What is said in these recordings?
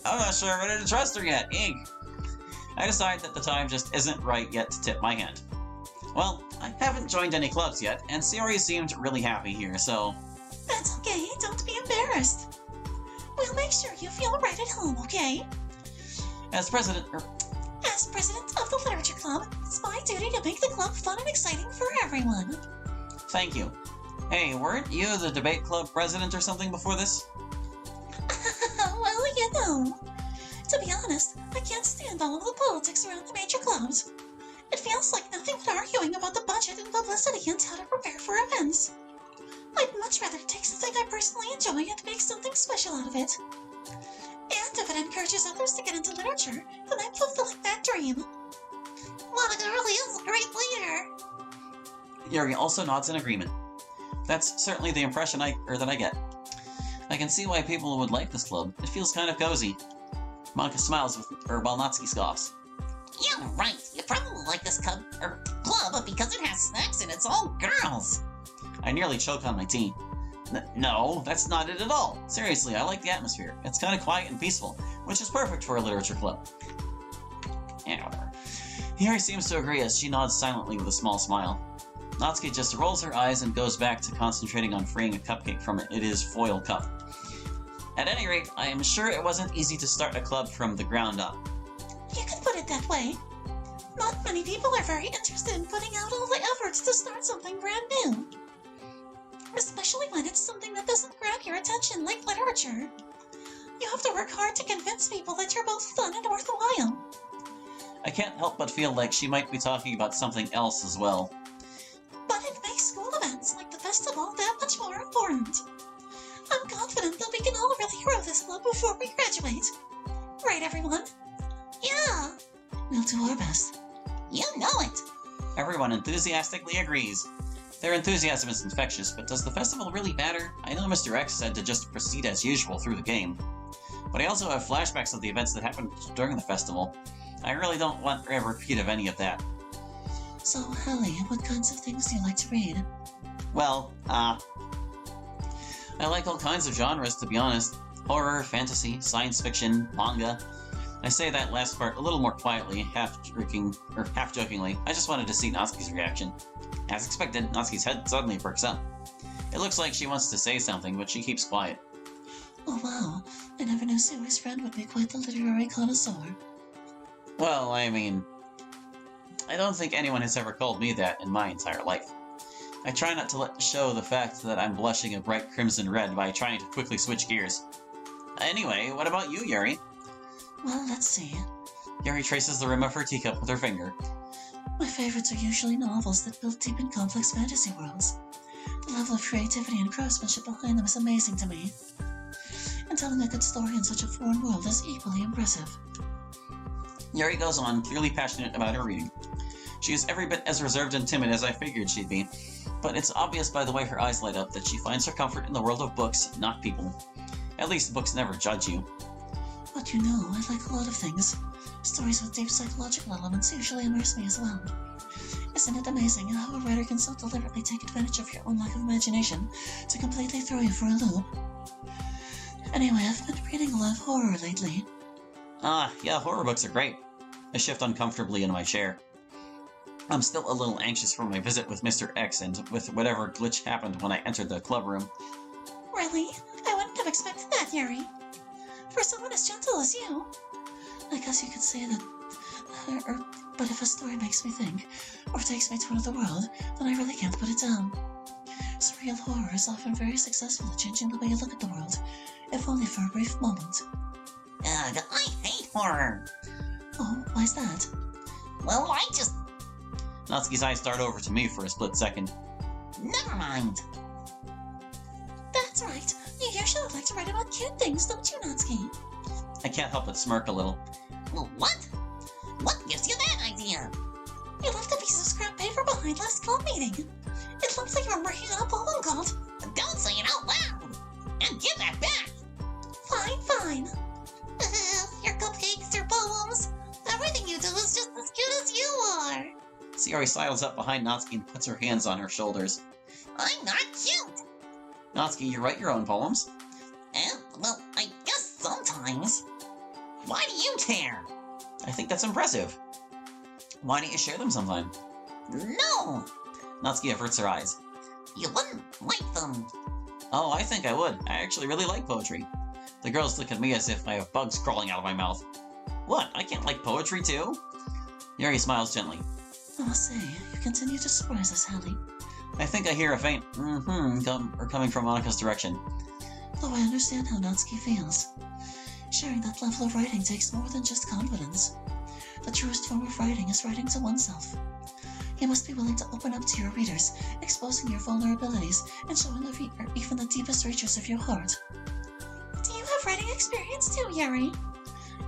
I'm not sure I'm ready to trust her yet. Ink. I decide that the time just isn't right yet to tip my hand. Well, I haven't joined any clubs yet, and Sayori seemed really happy here, so... That's okay, don't be embarrassed. We'll make sure you feel right at home, okay? As president of the Literature Club, it's my duty to make the club fun and exciting for everyone. Thank you. Hey, weren't you the debate club president or something before this? Well, you know. To be honest, I can't stand all of the politics around the major clubs. It feels like nothing but arguing about the budget and publicity and how to prepare for events. I'd much rather take something I personally enjoy and make something special out of it. And if it encourages others to get into literature, then I'm fulfilling that dream. Monica really is a great leader. Yuri also nods in agreement. That's certainly the impression that I get. I can see why people would like this club. It feels kind of cozy. Monica smiles while Natsuki scoffs. Yeah, right. You probably like this club because it has snacks and it's all girls. I nearly choke on my tea. No, that's not it at all. Seriously, I like the atmosphere. It's kind of quiet and peaceful, which is perfect for a literature club. Yeah, whatever. Yuri seems to agree as she nods silently with a small smile. Natsuki just rolls her eyes and goes back to concentrating on freeing a cupcake from its foil cup. At any rate, I am sure it wasn't easy to start a club from the ground up. You could put it that way. Not many people are very interested in putting out all the efforts to start something brand new. Especially when it's something that doesn't grab your attention, like literature. You have to work hard to convince people that you're both fun and worthwhile. I can't help but feel like she might be talking about something else as well. But it makes school events like the festival that much more important. I'm confident that we can all really grow this club before we graduate. Right, everyone? Yeah. We'll do our best. You know it. Everyone enthusiastically agrees. Their enthusiasm is infectious, but does the festival really matter? I know Mr. X said to just proceed as usual through the game. But I also have flashbacks of the events that happened during the festival. I really don't want a repeat of any of that. So, Hallie, what kinds of things do you like to read? Well, I like all kinds of genres, to be honest. Horror, fantasy, science fiction, manga. I say that last part a little more quietly, half-jokingly. I just wanted to see Natsuki's reaction. As expected, Natsuki's head suddenly perks up. It looks like she wants to say something, but she keeps quiet. Oh wow, I never knew Sui's friend would be quite the literary connoisseur. Well, I mean, I don't think anyone has ever called me that in my entire life. I try not to show the fact that I'm blushing a bright crimson red by trying to quickly switch gears. Anyway, what about you, Yuri? Well, let's see. Yuri traces the rim of her teacup with her finger. My favorites are usually novels that build deep and complex fantasy worlds. The level of creativity and craftsmanship behind them is amazing to me. And telling a good story in such a foreign world is equally impressive. Yuri goes on, clearly passionate about her reading. She is every bit as reserved and timid as I figured she'd be, but it's obvious by the way her eyes light up that she finds her comfort in the world of books, not people. At least books never judge you. But you know, I like a lot of things. Stories with deep psychological elements usually immerse me as well. Isn't it amazing how a writer can so deliberately take advantage of your own lack of imagination to completely throw you for a loop? Anyway, I've been reading a lot of horror lately. Yeah, horror books are great. I shift uncomfortably in my chair. I'm still a little anxious for my visit with Mr. X and with whatever glitch happened when I entered the club room. Really? I wouldn't have expected that, Yuri. For someone as gentle as you. I guess you could say that... but if a story makes me think, or takes me to another world, then I really can't put it down. Surreal horror is often very successful at changing the way you look at the world, if only for a brief moment. Ugh, I hate horror. Oh, why's that? Well, I just... Natsuki's eyes dart over to me for a split second. Never mind. That's right. You usually like to write about cute things, don't you, Natsuki? I can't help but smirk a little. Well, what? What gives you that idea? You left a piece of scrap paper behind last club meeting. It looks like you were working on a poem called... Don't say it out loud! And give that back! Fine. Your cupcakes, your poems, everything you do is just as cute as you are. Sayori sidles up behind Natsuki and puts her hands on her shoulders. I'm not cute! Natsuki, you write your own poems? Well, I guess sometimes. Why do you care? I think that's impressive. Why don't you share them sometime? No! Natsuki averts her eyes. You wouldn't like them. Oh, I think I would. I actually really like poetry. The girls look at me as if I have bugs crawling out of my mouth. What? I can't like poetry too? Yuri smiles gently. I must say, you continue to surprise us, Hallie. I think I hear a faint coming from Monika's direction. Though I understand how Natsuki feels. Sharing that level of writing takes more than just confidence. The truest form of writing is writing to oneself. You must be willing to open up to your readers, exposing your vulnerabilities and showing the reader even the deepest reaches of your heart. Do you have writing experience too, Yuri?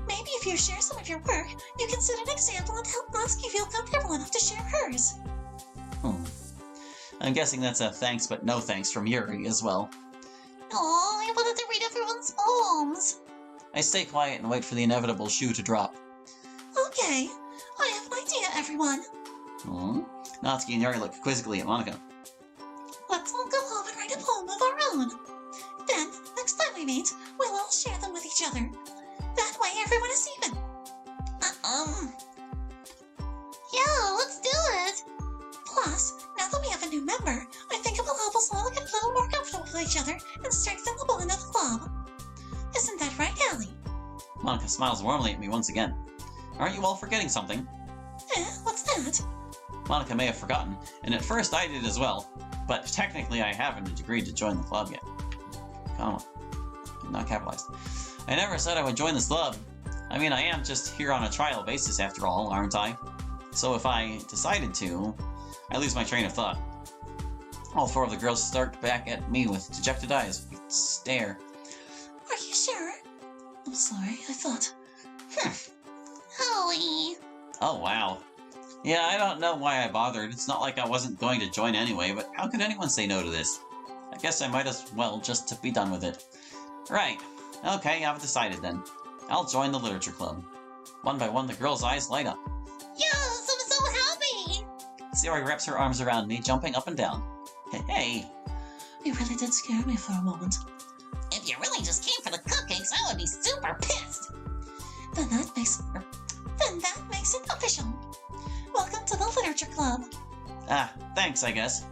Maybe if you share some of your work, you can set an example and help Natsuki feel comfortable enough to share hers. I'm guessing that's a thanks but no thanks from Yuri as well. Oh, I wanted to read everyone's poems. I stay quiet and wait for the inevitable shoe to drop. Okay, I have an idea, everyone. Natsuki and Yuri look quizzically at Monika. Let's all go home and write a poem of our own. Then, next time we meet, we'll all share them with each other. That way everyone is even. Yeah, let's do it. Plus, now that we have a new member, I think it will help us all get a little more comfortable with each other and strengthen the bond of the club. Isn't that right, Hallie? Monika smiles warmly at me once again. Aren't you all forgetting something? What's that? Monika may have forgotten, and at first I did as well, but technically I haven't agreed to join the club yet. Comma. Not capitalized. I never said I would join this club. I mean, I am just here on a trial basis after all, aren't I? So if I decided to, I lose my train of thought. All four of the girls start back at me with dejected eyes. We stare. Are you sure? I'm sorry, I thought. Holly. Oh, wow. Yeah, I don't know why I bothered. It's not like I wasn't going to join anyway, but how could anyone say no to this? I guess I might as well just to be done with it. Right. Okay, I've decided then. I'll join the literature club. One by one, the girls' eyes light up. Yes, I'm so happy. Sayori wraps her arms around me, jumping up and down. Hey! You really did scare me for a moment. If you really just came for the cupcakes, I would be super pissed. Then that makes it official. Welcome to the literature club. Ah, thanks, I guess.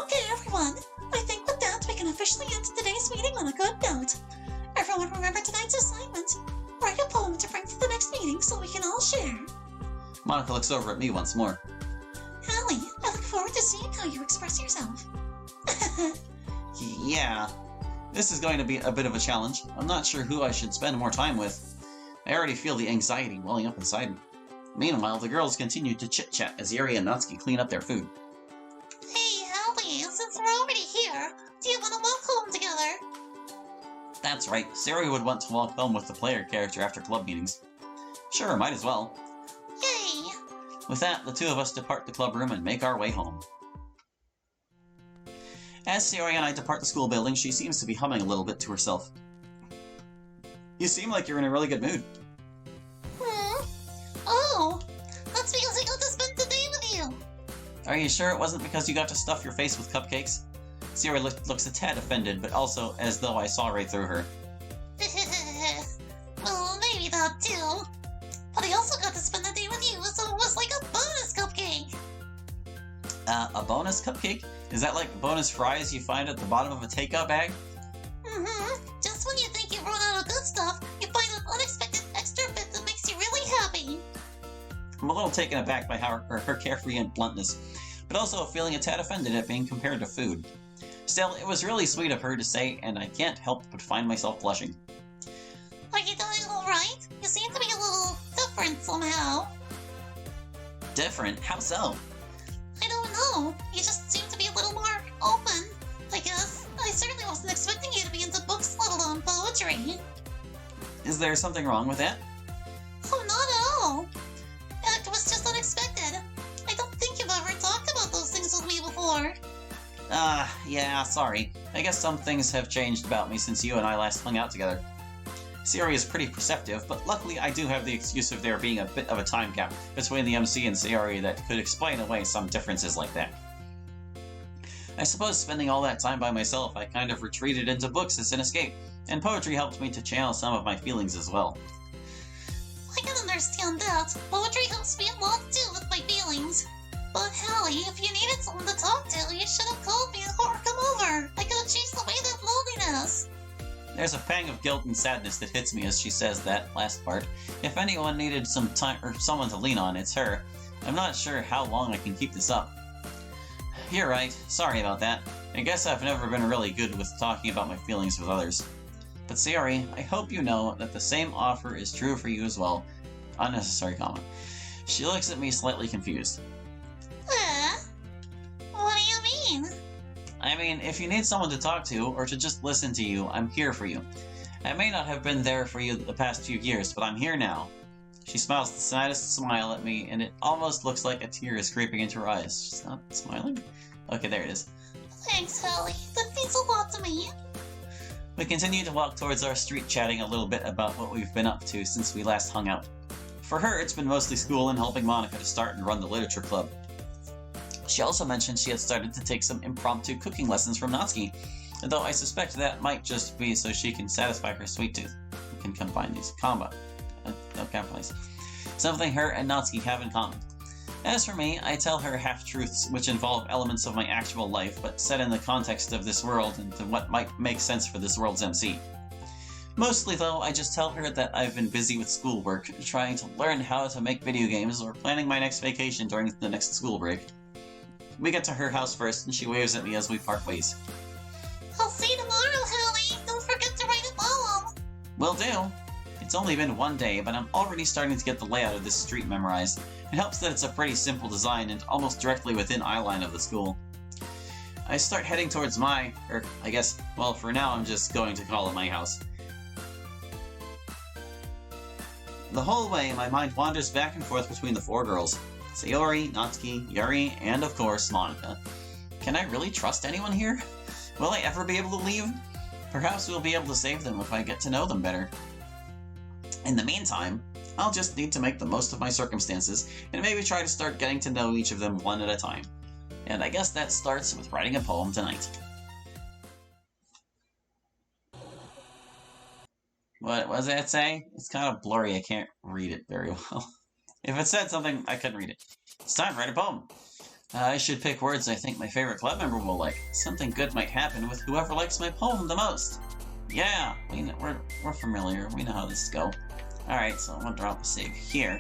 Okay, everyone. I think with that, we can officially end today's meeting on a good note. Everyone remember tonight's assignment. Write a poem to bring to the next meeting so we can all share. Monika looks over at me once more. Hallie, I look forward to seeing how you express yourself. Yeah, this is going to be a bit of a challenge. I'm not sure who I should spend more time with. I already feel the anxiety welling up inside me. Meanwhile, the girls continue to chit-chat as Yuri and Natsuki clean up their food. Hey, Holly, since we're already here, do you want to walk home together? That's right, Sayori would want to walk home with the player character after club meetings. Sure, might as well. Yay! With that, the two of us depart the club room and make our way home. As Sayori and I depart the school building, she seems to be humming a little bit to herself. You seem like you're in a really good mood. Oh, that's because I got to spend the day with you. Are you sure it wasn't because you got to stuff your face with cupcakes? Sayori looks a tad offended, but also as though I saw right through her. Well, maybe that too. But I also got to spend the day with you, so it was like a bonus cupcake. A bonus cupcake? Is that like bonus fries you find at the bottom of a takeout bag? Just when you think you've run out of good stuff, you find an unexpected extra bit that makes you really happy. I'm a little taken aback by her carefree and bluntness, but also feeling a tad offended at being compared to food. Still, it was really sweet of her to say, and I can't help but find myself blushing. Are you doing alright? You seem to be a little different somehow. Different? How so? I don't know. You just seem to be a little more open, I guess. I certainly wasn't expecting you to be into books, let alone poetry. Is there something wrong with that? Oh, not at all. It was just unexpected. I don't think you've ever talked about those things with me before. Yeah, sorry. I guess some things have changed about me since you and I last hung out together. Sayori is pretty perceptive, but luckily I do have the excuse of there being a bit of a time gap between the MC and Sayori that could explain away some differences like that. I suppose spending all that time by myself, I kind of retreated into books as an escape, and poetry helped me to channel some of my feelings as well. can understand that. Poetry helps me a lot too with my feelings. But Hallie, if you needed someone to talk to, you should have called me or come over. I could have chased away that loneliness. There's a pang of guilt and sadness that hits me as she says that last part. If anyone needed some time or someone to lean on, it's her. I'm not sure how long I can keep this up. You're right. Sorry about that. I guess I've never been really good with talking about my feelings with others. But Sayori, I hope you know that the same offer is true for you as well. Unnecessary comment. She looks at me slightly confused. What do you mean? I mean, if you need someone to talk to, or to just listen to you, I'm here for you. I may not have been there for you the past few years, but I'm here now. She smiles the slightest smile at me, and it almost looks like a tear is creeping into her eyes. She's not smiling? Okay, there it is. Thanks, Hallie. That means a lot to me. We continue to walk towards our street, chatting a little bit about what we've been up to since we last hung out. For her, it's been mostly school and helping Monica to start and run the literature club. She also mentioned she had started to take some impromptu cooking lessons from Natsuki, though I suspect that might just be so she can satisfy her sweet tooth. We can combine these. Compromise. Something her and Natsuki have in common. As for me, I tell her half-truths which involve elements of my actual life, but set in the context of this world and to what might make sense for this world's MC. Mostly, though, I just tell her that I've been busy with schoolwork, trying to learn how to make video games, or planning my next vacation during the next school break. We get to her house first, and she waves at me as we part ways. I'll see you tomorrow, Hallie. Don't forget to write a poem. Will do. It's only been one day, but I'm already starting to get the layout of this street memorized. It helps that it's a pretty simple design and almost directly within eyeline of the school. I start heading towards my, I guess, well, for now I'm just going to call it my house. The whole way, my mind wanders back and forth between the four girls. Sayori, Natsuki, Yuri, and of course, Monica. Can I really trust anyone here? Will I ever be able to leave? Perhaps we'll be able to save them if I get to know them better. In the meantime, I'll just need to make the most of my circumstances, and maybe try to start getting to know each of them one at a time. And I guess that starts with writing a poem tonight. What does that say? It's kind of blurry, I can't read it very well. If it said something, I couldn't read it. It's time to write a poem. I should pick words I think my favorite club member will like. Something good might happen with whoever likes my poem the most. Yeah, we're familiar. We know how this go. Alright, so I'm going to drop a save here.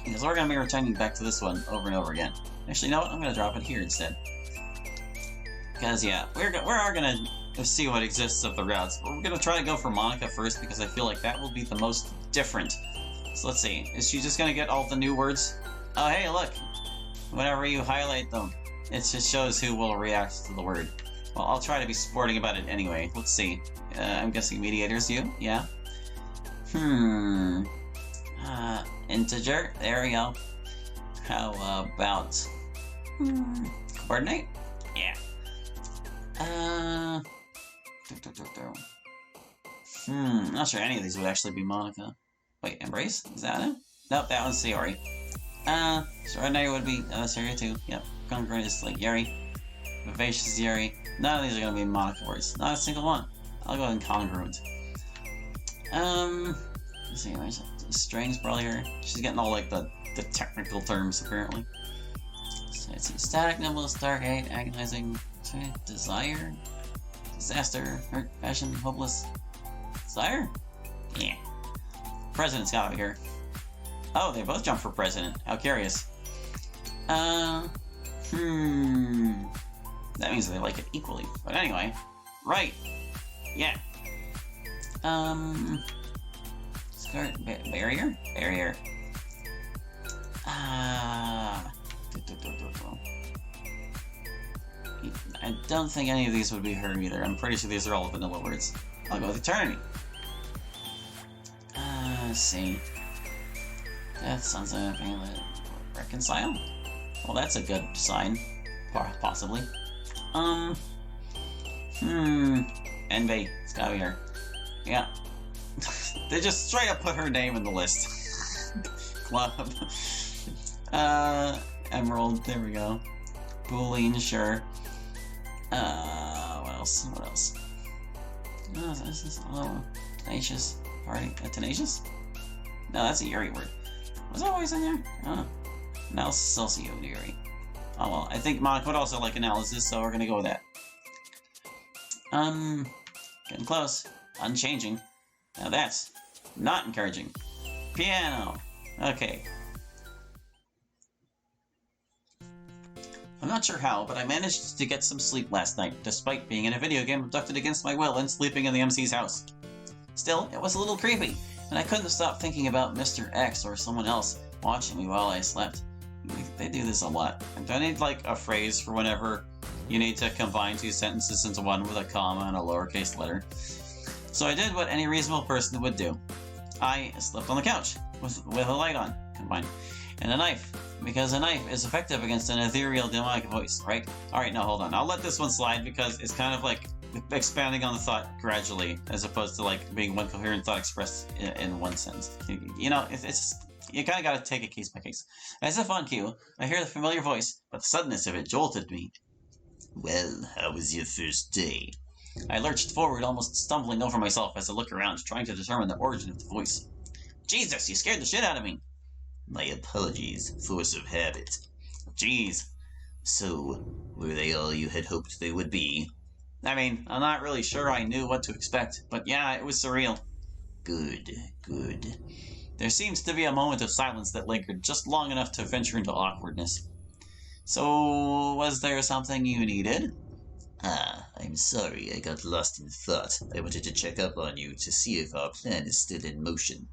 Because we're going to be returning back to this one over and over again. Actually, you know what? I'm going to drop it here instead. Because, yeah, we are going to see what exists of the routes. But we're going to try to go for Monica first, because I feel like that will be the most different. So let's see. Is she just going to get all the new words? Oh, hey, look! Whenever you highlight them, it just shows who will react to the word. Well, I'll try to be sporting about it anyway. Let's see. I'm guessing mediator's you? Yeah? Integer. There we go. How about... coordinate? Yeah. Not sure any of these would actually be Monica. Wait, embrace? Is that it? Nope, that one's Sayori. Extraordinary would be Sayori too. Yep. Congruent is like Yuri. Vivacious Yuri. None of these are gonna be Monica words. Not a single one. I'll go incongruent. Let's see, where's the strings probably her. She's getting all like the technical terms apparently. So it's static, nimble, stargate, agonizing, desire, disaster, hurt, passion, hopeless. Desire? Yeah. President's gotta be here. Oh, they both jumped for president. How curious. That means they like it equally. But anyway. Right. Yeah. Skirt, barrier? Barrier. I don't think any of these would be her either. I'm pretty sure these are all vanilla words. I'll go with eternity. Let's see. Death, sons of reconcile? Well, that's a good sign. Possibly. Envy. It's gotta be her. Yeah. They just straight up put her name in the list. Club. Emerald. There we go. Boolean, sure. What else? What else? No, this is a little tenacious. Party. Tenacious? No, that's a Yuri word. Was that always in there? Oh. Analysis Celsius Yuri. Oh well, I think Monica would also like analysis, so we're gonna go with that. Getting close. Unchanging. Now that's not encouraging. Piano. Okay. I'm not sure how, but I managed to get some sleep last night, despite being in a video game abducted against my will and sleeping in the MC's house. Still, it was a little creepy, and I couldn't stop thinking about Mr. X or someone else watching me while I slept. They do this a lot. Do I need, like, a phrase for whenever you need to combine two sentences into one with a comma and a lowercase letter? So I did what any reasonable person would do. I slept on the couch, with a light on, combined, and a knife, because a knife is effective against an ethereal demonic voice, right? Alright, now hold on. I'll let this one slide because it's kind of like expanding on the thought gradually, as opposed to like being one coherent thought expressed in one sentence. You know, it's you kind of got to take it case by case. As if on cue, I hear the familiar voice, but the suddenness of it jolted me. Well, how was your first day? I lurched forward, almost stumbling over myself as I looked around, trying to determine the origin of the voice. Jesus, you scared the shit out of me. My apologies, force of habit. Jeez. So, were they all you had hoped they would be? I mean, I'm not really sure I knew what to expect, but yeah, it was surreal. Good, good. There seems to be a moment of silence that lingered just long enough to venture into awkwardness. So, was there something you needed? Ah, I'm sorry, I got lost in thought. I wanted to check up on you to see if our plan is still in motion.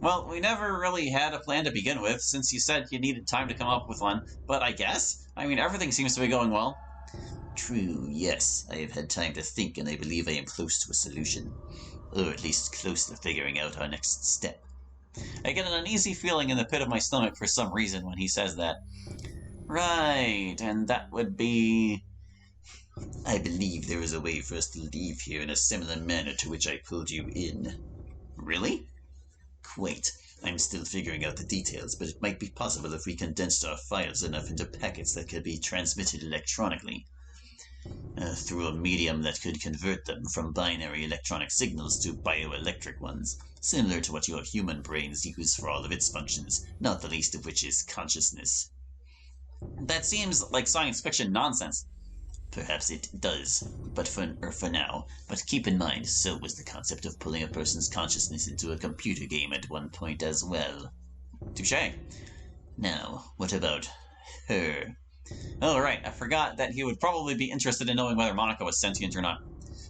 Well, we never really had a plan to begin with, since you said you needed time to come up with one, but I guess? I mean, everything seems to be going well. True, yes. I have had time to think, and I believe I am close to a solution. Or at least close to figuring out our next step. I get an uneasy feeling in the pit of my stomach for some reason when he says that. Right, and that would be... I believe there is a way for us to leave here in a similar manner to which I pulled you in. Really? Quite. I'm still figuring out the details, but it might be possible if we condensed our files enough into packets that could be transmitted electronically. Through a medium that could convert them from binary electronic signals to bioelectric ones, similar to what your human brains use for all of its functions, not the least of which is consciousness. That seems like science fiction nonsense. Perhaps it does, but for now. But keep in mind, so was the concept of pulling a person's consciousness into a computer game at one point as well. Touché. Now, what about her? Oh, right, I forgot that he would probably be interested in knowing whether Monica was sentient or not.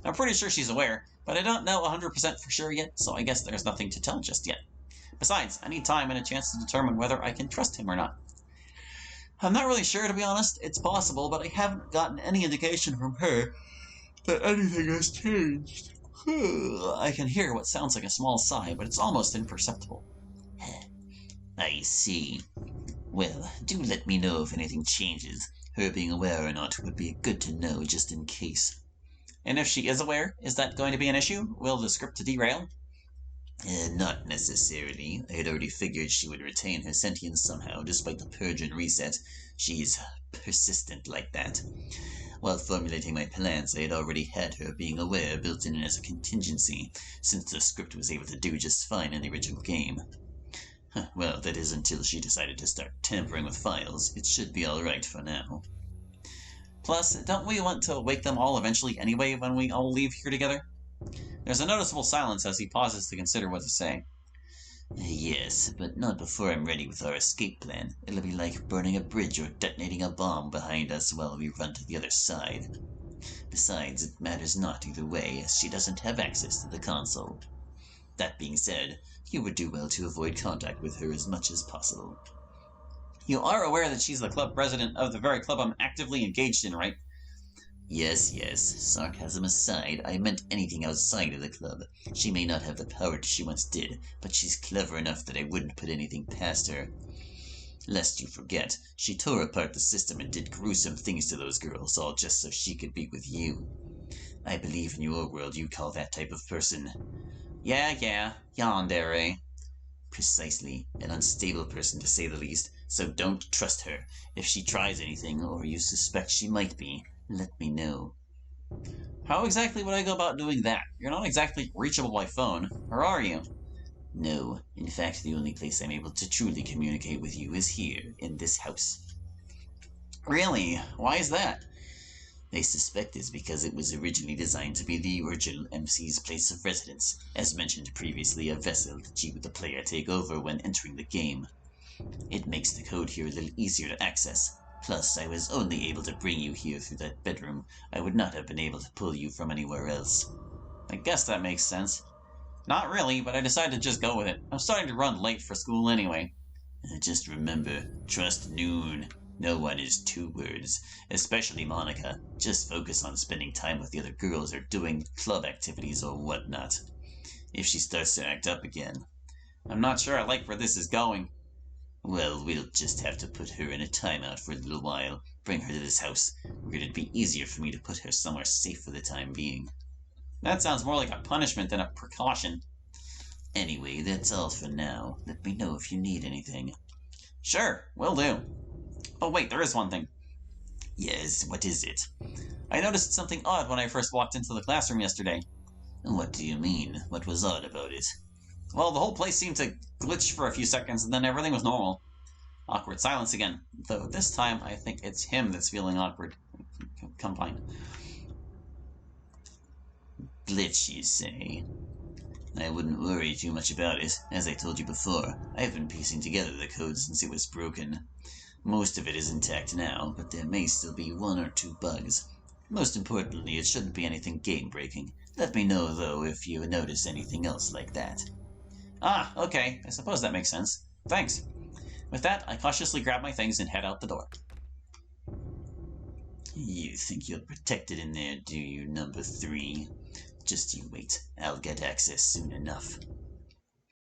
I'm pretty sure she's aware, but I don't know 100% for sure yet, so I guess there's nothing to tell just yet. Besides, I need time and a chance to determine whether I can trust him or not. I'm not really sure, to be honest. It's possible, but I haven't gotten any indication from her that anything has changed. I can hear what sounds like a small sigh, but it's almost imperceptible. I see. Well, do let me know if anything changes. Her being aware or not would be good to know just in case. And if she is aware, is that going to be an issue? Will the script derail? Not necessarily. I had already figured she would retain her sentience somehow, despite the purge and reset. She's persistent like that. While formulating my plans, I had already had her being aware built in as a contingency, since the script was able to do just fine in the original game. Well, that is until she decided to start tampering with files. It should be alright for now. Plus, don't we want to wake them all eventually anyway when we all leave here together? There's a noticeable silence as he pauses to consider what to say. Yes, but not before I'm ready with our escape plan. It'll be like burning a bridge or detonating a bomb behind us while we run to the other side. Besides, it matters not either way, as she doesn't have access to the console. That being said, you would do well to avoid contact with her as much as possible. You are aware that she's the club president of the very club I'm actively engaged in, right? Yes. Sarcasm aside, I meant anything outside of the club. She may not have the power she once did, but she's clever enough that I wouldn't put anything past her. Lest you forget, she tore apart the system and did gruesome things to those girls, all just so she could be with you. I believe in your world you call that type of person... Yeah, yandere. Precisely, an unstable person to say the least, so don't trust her. If she tries anything, or you suspect she might be, let me know. How exactly would I go about doing that? You're not exactly reachable by phone, or are you? No, in fact, the only place I'm able to truly communicate with you is here, in this house. Really? Why is that? They suspect it's because it was originally designed to be the original MC's place of residence, as mentioned previously, a vessel that you, the player, take over when entering the game. It makes the code here a little easier to access. Plus, I was only able to bring you here through that bedroom. I would not have been able to pull you from anywhere else. I guess that makes sense. Not really, but I decided to just go with it. I'm starting to run late for school anyway. Just remember, trust Noon. No one is two words, especially Monica. Just focus on spending time with the other girls or doing club activities or whatnot. If she starts to act up again. I'm not sure I like where this is going. Well, we'll just have to put her in a timeout for a little while, bring her to this house, where it'd be easier for me to put her somewhere safe for the time being. That sounds more like a punishment than a precaution. Anyway, that's all for now. Let me know if you need anything. Sure, will do. Oh wait, there is one thing. Yes, what is it? I noticed something odd when I first walked into the classroom yesterday. What do you mean? What was odd about it? Well, the whole place seemed to glitch for a few seconds and then everything was normal. Awkward silence again. Though this time I think it's him that's feeling awkward. Combined. Glitch, you say? I wouldn't worry too much about it. As I told you before, I've been piecing together the code since it was broken. Most of it is intact now, but there may still be one or two bugs. Most importantly, it shouldn't be anything game-breaking. Let me know, though, if you notice anything else like that. Ah, okay. I suppose that makes sense. Thanks. With that, I cautiously grab my things and head out the door. You think you're protected in there, do you, number 3? Just you wait. I'll get access soon enough.